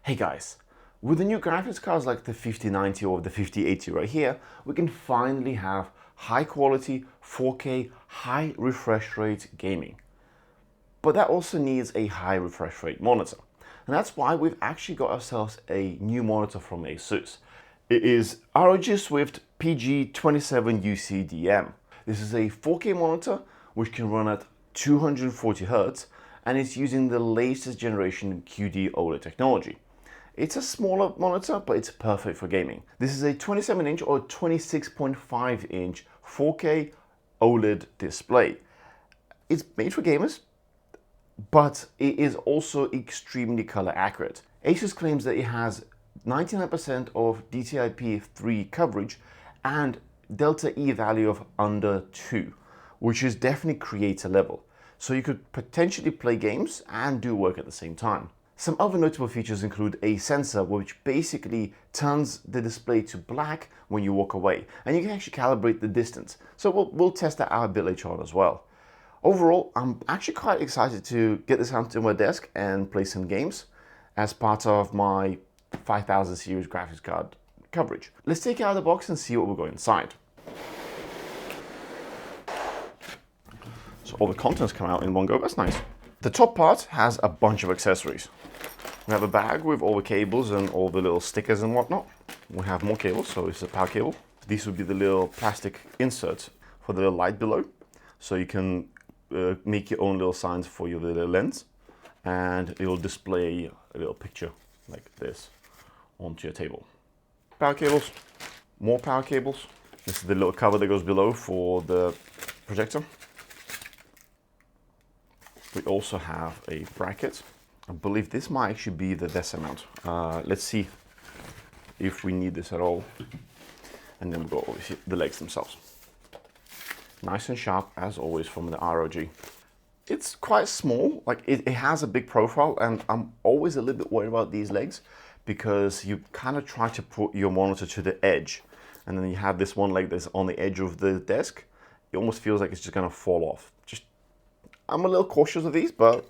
Hey guys, with the new graphics cards like the 5090 or the 5080 right here, we can finally have high quality 4K high refresh rate gaming. But that also needs a high refresh rate monitor. And that's why we've actually got ourselves a new monitor from ASUS. It is ROG Swift PG27UCDM. This is a 4K monitor which can run at 240Hz and it's using the latest generation QD OLED technology. It's a smaller monitor, but it's perfect for gaming. This is a 27-inch or 26.5-inch 4K OLED display. It's made for gamers, but it is also extremely color accurate. ASUS claims that it has 99% of DTIP3 coverage and delta E value of under 2, which is definitely creator level. So you could potentially play games and do work at the same time. Some other notable features include a sensor which basically turns the display to black when you walk away, and you can actually calibrate the distance. So we'll test that out a bit later on as well. Overall, I'm actually quite excited to get this onto my desk and play some games as part of my 5000 series graphics card coverage. Let's take it out of the box and see what we've got inside. So all the contents come out in one go, that's nice. The top part has a bunch of accessories. We have a bag with all the cables and all the little stickers and whatnot. We have more cables, so it's a power cable. These would be the little plastic inserts for the little light below. So you can make your own little signs for your little lens, and it will display a little picture like this onto your table. Power cables, more power cables. This is the little cover that goes below for the projector. We also have a bracket. I believe this might actually be the desk mount. Let's see if we need this at all. And then we've got obviously the legs themselves. Nice and sharp as always from the ROG. It's quite small, like it has a big profile, and I'm always a little bit worried about these legs because you kind of try to put your monitor to the edge, and then you have this one leg that's on the edge of the desk. It almost feels like it's just gonna fall off. I'm a little cautious of these, but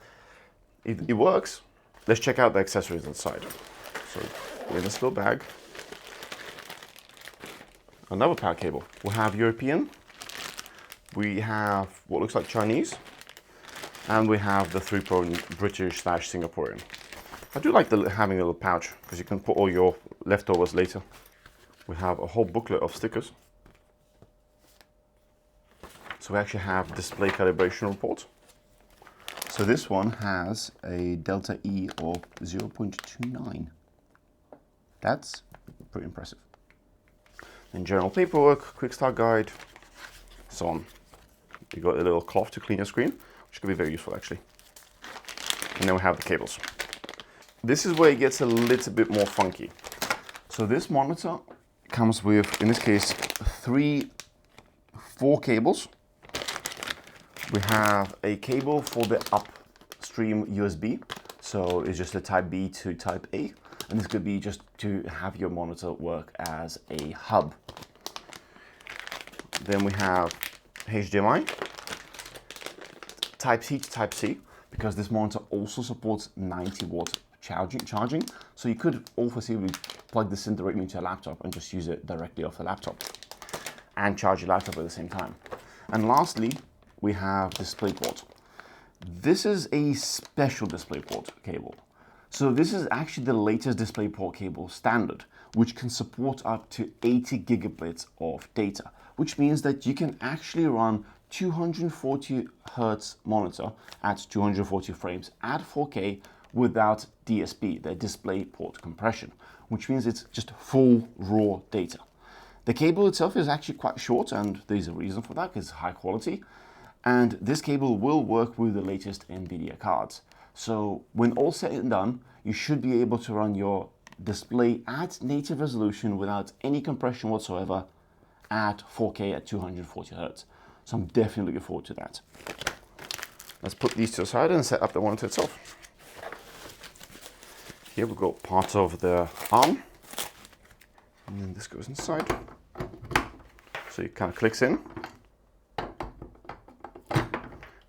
it works. Let's check out the accessories inside. So in this little bag, another power cable. We have European, we have what looks like Chinese, and we have the 3-prong British/Singaporean. I do like having a little pouch because you can put all your leftovers later. We have a whole booklet of stickers. So we actually have display calibration report. So this one has a delta E of 0.29. That's pretty impressive. And general paperwork, quick start guide, so on. You got a little cloth to clean your screen, which could be very useful actually. And then we have the cables. This is where it gets a little bit more funky. So this monitor comes with, in this case, 4 cables. We have a cable for the upstream USB, so it's just a type B to type A, and this could be just to have your monitor work as a hub. Then we have HDMI, type C to type C, because this monitor also supports 90-watt charging, so you could also plug this in directly into a laptop and just use it directly off the laptop and charge your laptop at the same time. And lastly, we have DisplayPort. This is a special DisplayPort cable. So this is actually the latest DisplayPort cable standard, which can support up to 80 gigabits of data, which means that you can actually run 240 Hz monitor at 240 frames at 4K without DSP, the DisplayPort compression, which means it's just full raw data. The cable itself is actually quite short, and there's a reason for that, because it's high quality. And this cable will work with the latest NVIDIA cards. So when all said and done, you should be able to run your display at native resolution without any compression whatsoever at 4K at 240 Hz. So I'm definitely looking forward to that. Let's put these to the side and set up the monitor itself. Here we've got part of the arm, and then this goes inside. So it kind of clicks in,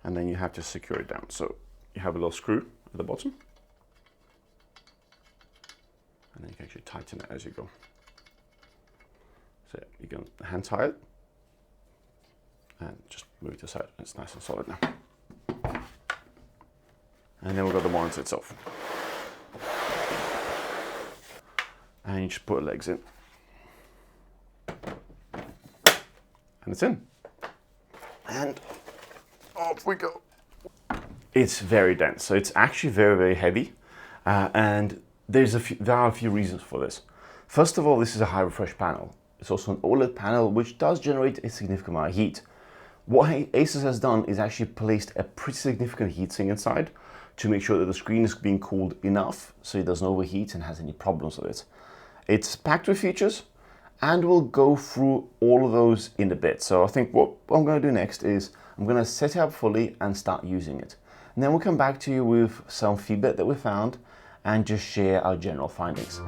and then you have to secure it down. So you have a little screw at the bottom, and then you can actually tighten it as you go. So you can hand tie it and just move it aside. It's nice and solid now. And then we've got the monitor itself. And you just put the legs in. And it's in. And off we go. It's very dense, so it's actually very, very heavy. And there are a few reasons for this. First of all, this is a high refresh panel. It's also an OLED panel, which does generate a significant amount of heat. What ASUS has done is actually placed a pretty significant heatsink inside to make sure that the screen is being cooled enough so it doesn't overheat and has any problems with it. It's packed with features, and we'll go through all of those in a bit. So I think what I'm going to do next is I'm going to set it up fully and start using it. And then we'll come back to you with some feedback that we found and just share our general findings.